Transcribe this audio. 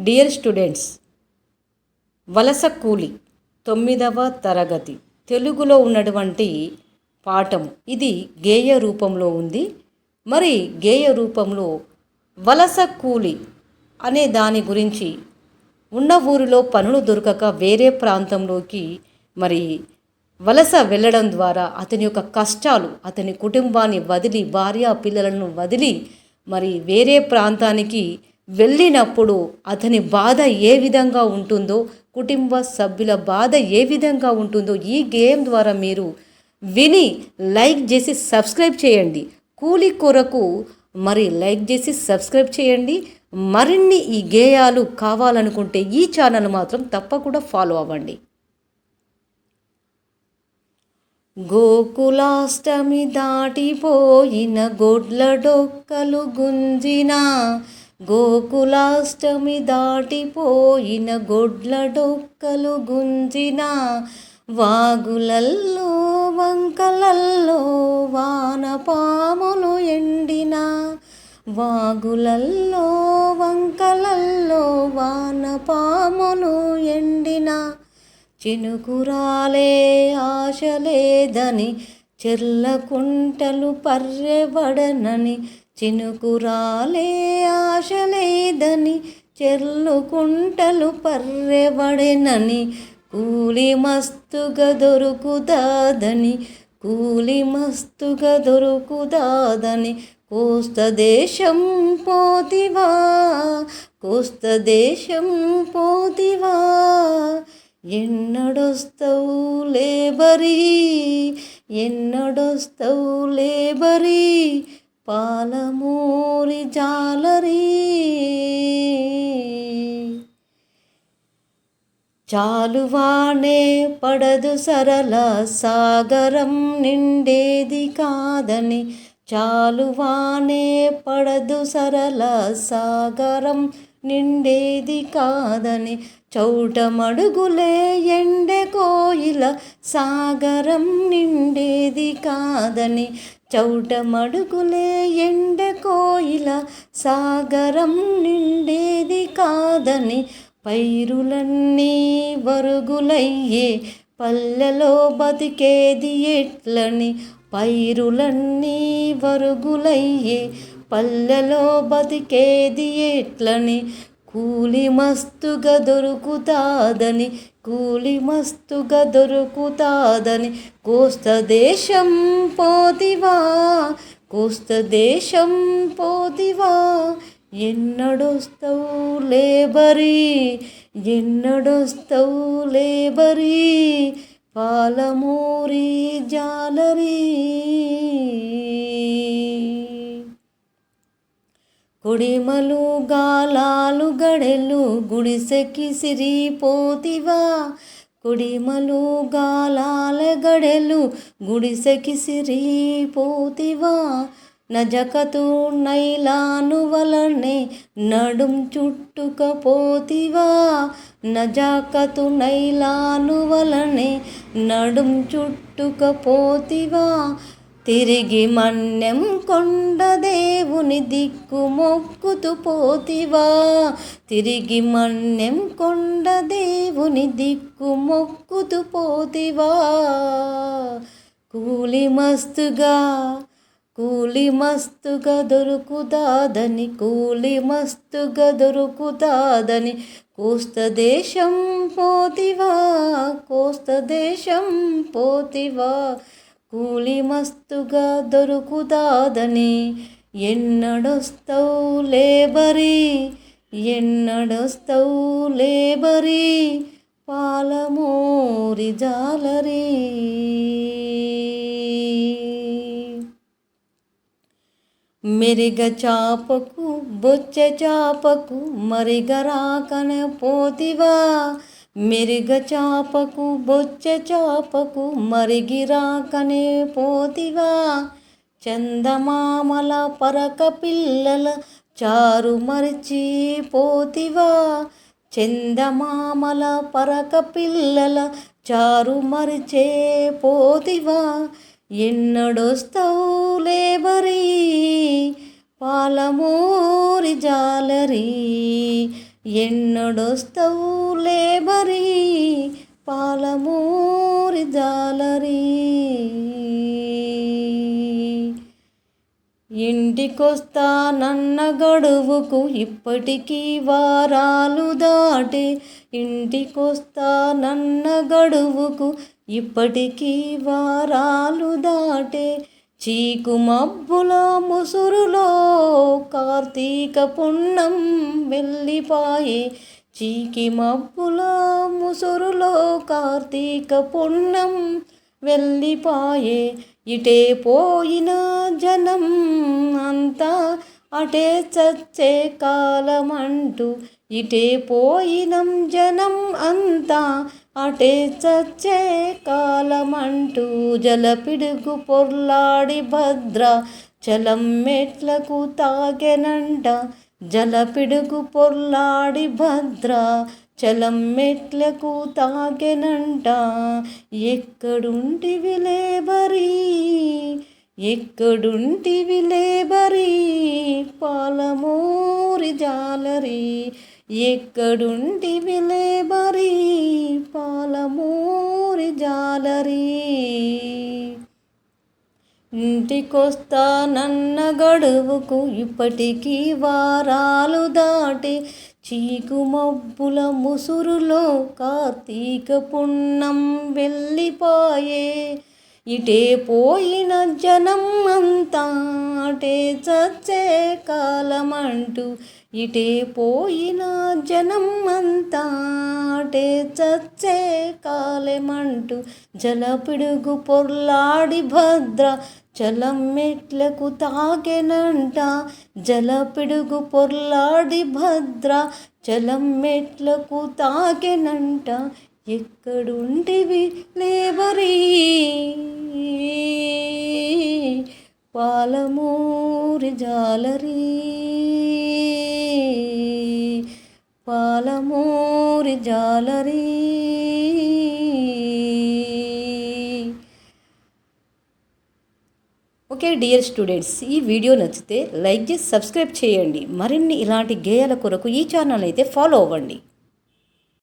Dear students, వలస కూలి 9వ తరగతి తెలుగులో ఉన్నటువంటి పాఠం ఇది గేయ రూపంలో ఉంది. మరి గేయ రూపంలో వలస కూలి అనే దాని గురించి ఉన్న ఊరిలో పనులు దొరకక వేరే ప్రాంతంలోకి మరి వలస వెళ్ళడం ద్వారా అతని యొక్క కష్టాలు, అతని కుటుంబాన్ని వదిలి, భార్య పిల్లలను వదిలి మరి వేరే ప్రాంతానికి వెళ్ళినప్పుడు అతని బాధ ఏ విధంగా ఉంటుందో, కుటుంబ సభ్యుల బాధ ఏ విధంగా ఉంటుందో ఈ గేమ్ ద్వారా మీరు విని లైక్ చేసి సబ్స్క్రైబ్ చేయండి. కూలి కొరకు మరి లైక్ చేసి సబ్స్క్రైబ్ చేయండి. మరిన్ని ఈ గేయాలు కావాలనుకుంటే ఈ ఛానల్ మాత్రం తప్పకుండా ఫాలో అవ్వండి. గోకులాష్టమి దాటిపోయిన గొడ్ల డొక్కలు గుంజిన, గోకులాష్టమి దాటిపోయిన గొడ్ల డొక్కలు గుంజిన, వాగులల్లో వంకలల్లో వానపాములు ఎండిన, వాగులల్లో వంకలల్లో వానపాములు ఎండిన, చినుకురాలే ఆశలేదని చెర్లకుంటలు పర్రెబడనని, చినుకురాలే ఆశలేదని చెర్లుకుంటలు పర్రెబడెనని, కూలి మస్తుగా దొరుకుదాదని, కూలి మస్తుగా దొరుకుదాదని, కోస్త దేశం పోతివా, కోస్త దేశం పోతివా, ఎన్నడొస్తవు లేబరీ, ఎన్నడొస్తవు లేబరీ, పాలమూరి జాలరీ. చాలువానే పడదు సరళ సాగరం నిండేది కాదని, చాలువానే పడదు సరళ సాగరం నిండేది కాదని, చౌటమడుగులే ఎండె కోయిల సాగరం నిండేది కాదని, చౌటమడుగులే ఎండె కోయిల సాగరం నిండేది కాదని, పైరులన్నీ వరుగులయ్యే పల్లెలో బతికేది ఎట్లని, పైరులన్నీ వరుగులయ్యే పల్లెలో బతికేది ఎట్లని, కూలి మస్తుగా దొరుకుతాదని, కూలి మస్తుగా దొరుకుతాదని, కోస్త దేశం పోతివా, కోస్త దేశం పోతివా, ఎన్నడొస్తవు లేబరీ, ఎన్నడొస్తవు లేబరీ, పాలమూరి జాలరీ. కొడిమలు గాలాలు గడెలు గుడిసెకి సిరిపోతివా, కొడిమలు గాలాల గడెలు గుడిసెకి సిరిపోతివా, నజకతు నైలాను వలనే నడుం చుట్టుకపోతివా, నజకతు నైలాను వలనే నడుం చుట్టుకపోతివా, తిరిగి మన్నెం కొండ దేవుని దిక్కు మొక్కుతూ పోతివా, తిరిగి మన్నెం కొండ దేవుని దిక్కు మొక్కుతూ పోతివా, కూలి మస్తుగా, కూలి మస్తుగా దొరుకుతాదని, కూలి మస్తుగా దొరుకుతాదని, కోస్త దేశం పోతివా, కోస్త దేశం పోతివా, కూలి మస్తుగా దొరుకుతాదని, ఎన్నడొస్తవు లేబరీ, ఎన్నడొస్తవు లేబరీ, పాలమూరి జాలరీ. మెరిగ చాపకు బొచ్చె చాపకు మరిగరాకనే పోతివా, మెరిగ చాపకు బొచ్చె చాపకు మరిగిరాకనే పోతివా, చందమామల పరక పిల్లల చారు మరిచి పోతివా, చందమామల పరక పిల్లల చారు మరిచే పోతివా, ఎన్నడొస్తవు లేబరీ, పాలమూరి జాలరీ, ఎన్నడొస్తవు లేబరీ పాలమూరి జాలరీ. ఇంటికొస్తానన్న గడువుకు ఇప్పటికీ వారాలు దాటే. ఇంటికొస్తానన్న గడువుకు ఇప్పటికీ వారాలు దాటే. చీకు మబ్బుల ముసురులో కార్తీక పున్నం వెళ్ళిపాయే. చీకి మబ్బుల ముసురులో కార్తీక పున్నం వెళ్ళిపాయే. ఇటే పోయిన జనం అంతా అటే చచ్చే కాలమంటూ. ఇటే పోయినం జనం అంతా అటే చచ్చే కాలమంటూ. జలపిడుగు పొర్లాడి భద్ర చలం మెట్లకు తాగెనంట. జలపిడుగు పొర్లాడి భద్ర చలం మెట్లకు తాగెనంట. ఎక్కడుంటివి లేబరీ ఎక్కడుంటివి లేబరీ పాలమూరి జాలరీ. ఎక్కడుంటివి లేబరీ పాలమూరి జాలరీ. ఇంటికొస్తానన్న గడువుకు ఇప్పటికీ వారాలు దాటే. చీకు మబ్బుల ముసురులో కార్తీక పున్నం వెళ్ళిపాయే. ఇటే పోయిన జనం అంతా అటే చచ్చే కాలమంటూ. ఇటే పోయిన జనం అంతా అటే చచ్చే కాలమంటూ. జలపిడుగు పొర్లాడి భద్ర చలం మెట్లకు తాగెనంట. జలపిడుగు పొర్లాడి భద్ర చలం మెట్లకు తాగెనంట. ఎక్కడుంటివి లేబరీ పాలమూరి జాలరీ. పాలమూరి జాలరీ. ఓకే డియర్ స్టూడెంట్స్, ఈ వీడియో నచ్చితే లైక్ చేసి సబ్స్క్రైబ్ చేయండి. మరిన్ని ఇలాంటి గేయాల కొరకు ఈ ఛానల్ అయితే ఫాలో అవ్వండి.